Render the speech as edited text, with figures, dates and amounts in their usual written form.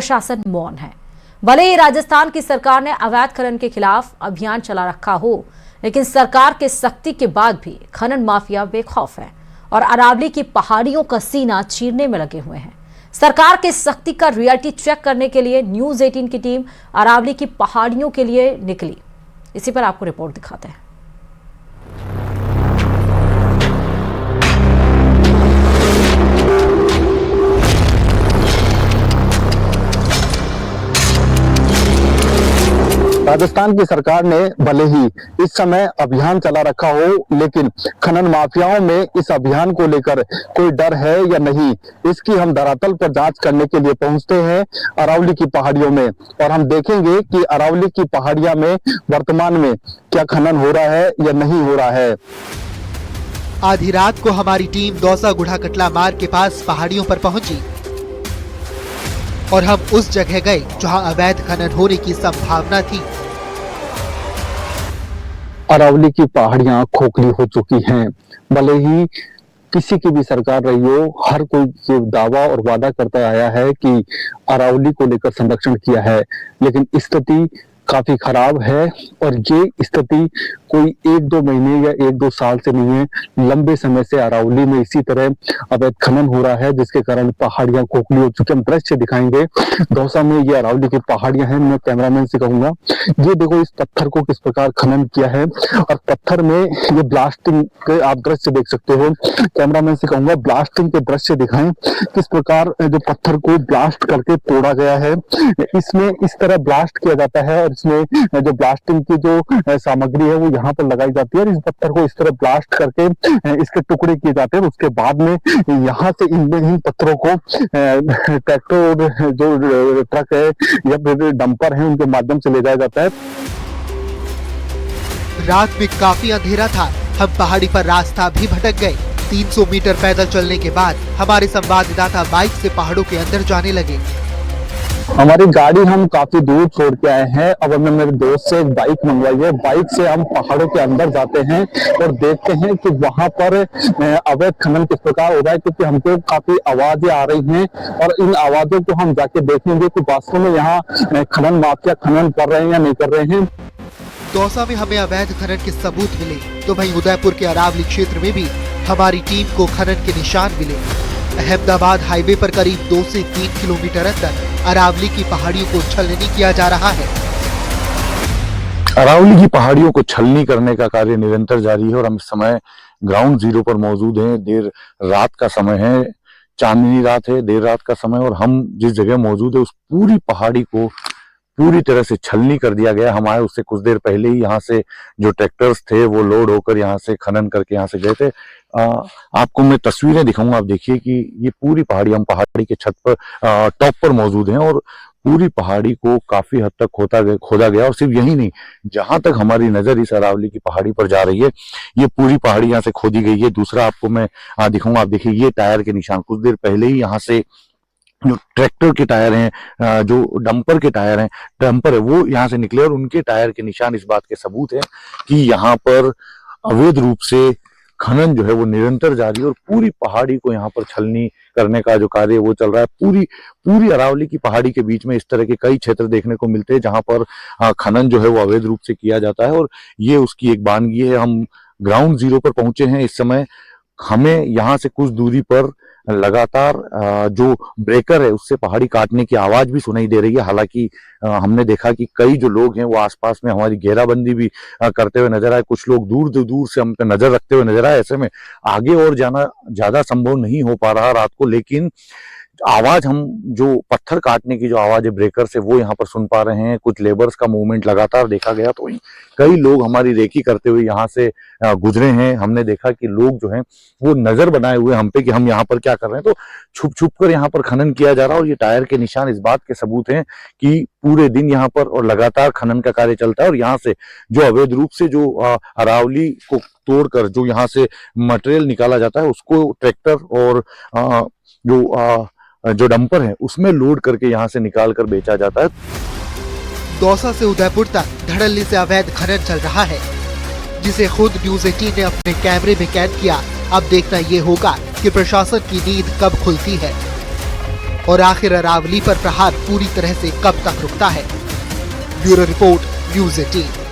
प्रशासन मौन है। भले ही राजस्थान की सरकार ने अवैध खनन के खिलाफ अभियान चला रखा हो, लेकिन सरकार के सख्ती के बाद भी खनन माफिया बेखौफ है और अरावली की पहाड़ियों का सीना चीरने में लगे हुए हैं। सरकार के सख्ती का रियलिटी चेक करने के लिए न्यूज़ 18 की टीम अरावली की पहाड़ियों के लिए निकली। इसी पर आपको रिपोर्ट दिखाते हैं। राजस्थान की सरकार ने भले ही इस समय अभियान चला रखा हो, लेकिन खनन माफियाओं में इस अभियान को लेकर कोई डर है या नहीं, इसकी हम धरातल पर जांच करने के लिए पहुंचते हैं अरावली की पहाड़ियों में, और हम देखेंगे कि अरावली की पहाड़ियां में वर्तमान में क्या खनन हो रहा है या नहीं हो रहा है। आधी रात को हमारी टीम दौसा गुढ़ा कटला मार्ग के पास पहाड़ियों पर पहुंची और हम उस जगह गए जहां अवैध खनन होने की संभावना थी। अरावली की पहाड़ियां खोखली हो चुकी हैं। भले ही किसी की भी सरकार रही हो, हर कोई ये दावा और वादा करता आया है कि अरावली को लेकर संरक्षण किया है, लेकिन स्थिति काफी खराब है और ये स्थिति कोई 1-2 महीने या 1-2 साल से नहीं है, लंबे समय से अरावली में इसी तरह अवैध खनन हो रहा है, जिसके कारण पहाड़ियां खोखली हो चुकी हैं। हम दृश्य दिखाएंगे दौसा में, ये अरावली की पहाड़ियां हैं। मैं कैमरामैन से कहूंगा, ये देखो इस पत्थर को किस प्रकार खनन किया है और पत्थर में ये ब्लास्टिंग के आप दृश्य देख सकते हो। कैमरामैन से कहूंगा ब्लास्टिंग के दृश्य दिखाएं, किस प्रकार जो पत्थर को ब्लास्ट करके तोड़ा गया है। इसमें इस तरह ब्लास्ट किया जाता है और इसमें जो ब्लास्टिंग की जो सामग्री है वो यहाँ पर लगाई जाती है और इस पत्थर को इस तरह ब्लास्ट करके इसके टुकड़े किए जाते हैं। उसके बाद में यहाँ से इन पत्थरों को ट्रैक्टर जो ट्रक है या फिर डंपर है उनके माध्यम से ले जाया जाता है। रात में काफी अंधेरा था, हम पहाड़ी पर रास्ता भी भटक गए। 300 मीटर पैदल चलने के बाद हमारे संवाददाता बाइक से पहाड़ों के अंदर जाने लगे। हमारी गाड़ी हम काफी दूर छोड़ के आए हैं। अब हमने मेरे दोस्त से एक बाइक मंगवाई है। बाइक से हम पहाड़ों के अंदर जाते हैं और देखते हैं कि वहां पर अवैध खनन किस प्रकार हो रहा है, क्योंकि हमको काफी आवाजें आ रही हैं और इन आवाजों को हम जाके देखेंगे कि वास्तव में यहाँ खनन माफिया खनन कर रहे हैं या नहीं कर रहे हैं। दौसा में हमें अवैध खनन के सबूत मिले, तो वहीं उदयपुर के अरावली क्षेत्र में भी हमारी टीम को खनन के निशान मिले। अहमदाबाद हाईवे पर करीब 2 से 3 किलोमीटर अंदर अरावली की पहाड़ियों को छलनी किया जा रहा है। अरावली की पहाड़ियों को छलनी करने का कार्य निरंतर जारी है और हम इस समय ग्राउंड जीरो पर मौजूद हैं। देर रात का समय है, चांदनी रात है, देर रात का समय, और हम जिस जगह मौजूद है उस पूरी पहाड़ी को पूरी तरह से छलनी कर दिया गया। हम आए उससे कुछ देर पहले ही यहाँ से जो ट्रैक्टर्स थे वो लोड होकर यहाँ से खनन करके यहाँ से गए थे। आपको मैं तस्वीरें दिखाऊंगा, आप देखिए कि ये पूरी पहाड़ी, हम पहाड़ी के छत पर टॉप पर मौजूद हैं और पूरी पहाड़ी को काफी हद तक खोदा गया। और सिर्फ यही नहीं, जहां तक हमारी नजर इस अरावली की पहाड़ी पर जा रही है ये पूरी पहाड़ी यहाँ से खोदी गई है। दूसरा आपको मैं दिखाऊंगा, आप देखिए ये टायर के निशान, कुछ देर पहले ही यहाँ से जो ट्रैक्टर के टायर हैं, जो डंपर के टायर हैं, डंपर है वो यहाँ से निकले और उनके टायर के निशान इस बात के सबूत है कि यहाँ पर अवैध रूप से खनन जो है वो निरंतर जारी है और पूरी पहाड़ी को यहाँ पर छलनी करने का जो कार्य वो चल रहा है। पूरी अरावली की पहाड़ी के बीच में इस तरह के कई क्षेत्र देखने को मिलते हैं जहां पर खनन जो है वो अवैध रूप से किया जाता है और ये उसकी एक वानगी है। हम ग्राउंड जीरो पर पहुंचे हैं इस समय। हमें यहाँ से कुछ दूरी पर लगातार जो ब्रेकर है उससे पहाड़ी काटने की आवाज भी सुनाई दे रही है। हालांकि हमने देखा कि कई जो लोग हैं वो आसपास में हमारी घेराबंदी भी करते हुए नजर आए। कुछ लोग दूर से हम पे नजर रखते हुए नजर आए। ऐसे में आगे और जाना ज्यादा संभव नहीं हो पा रहा रात को, लेकिन आवाज हम जो पत्थर काटने की जो आवाज है ब्रेकर से वो यहाँ पर सुन पा रहे हैं। कुछ लेबर्स का मूवमेंट लगातार देखा गया, तो कई लोग हमारी रेकी करते हुए यहाँ से गुजरे हैं। हमने देखा कि लोग जो हैं वो नजर बनाए हुए हम पे कि हम यहाँ पर क्या कर रहे हैं, तो छुप कर यहाँ पर खनन किया जा रहा है। और ये टायर के निशान इस बात के सबूत हैं कि पूरे दिन यहाँ पर और लगातार खनन का कार्य चलता है और यहाँ से जो अवैध रूप से जो अरावली को तोड़कर जो यहाँ से मटेरियल निकाला जाता है उसको ट्रैक्टर और जो डंपर है उसमें लोड करके यहाँ से निकाल कर बेचा जाता है। दौसा से उदयपुर तक धड़ल्ले से अवैध खनन चल रहा है, जिसे खुद न्यूज़ 18 ने अपने कैमरे में कैद किया। अब देखना ये होगा कि प्रशासन की नींद कब खुलती है। और आखिर अरावली पर प्रहार पूरी तरह से कब तक रुकता है? Bureau report, news 18।